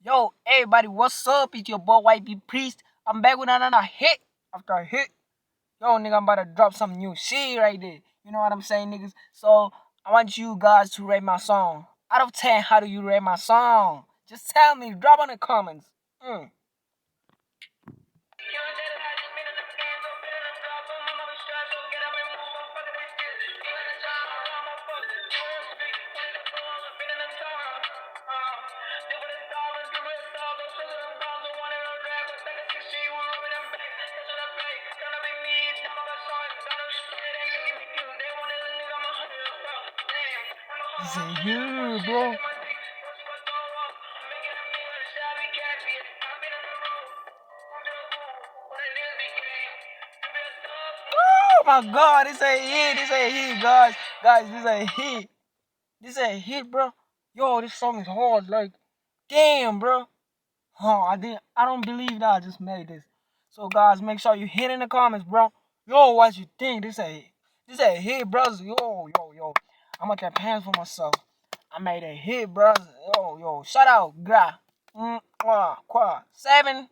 Yo, everybody, what's up? It's your boy YB Priest. I'm back with another hit after a hit. Yo, nigga, I'm about to drop some new shit right there. You know what I'm saying, niggas? So, I want you guys to rate my song. Out of 10, how do you rate my song? Just tell me, drop in the comments. He's a hero, bro. Oh my god, this a hit, guys. Guys, this a hit. This a hit, bro. Yo, this song is hard. Like, damn, bro. I don't believe that I just made this. So guys, make sure you hit in the comments, bro. Yo, what you think? This a hit, brothers. Yo. I'm gonna get pants for myself. I made a hit, brothers. Yo. Shout out, gra. Qua. 7.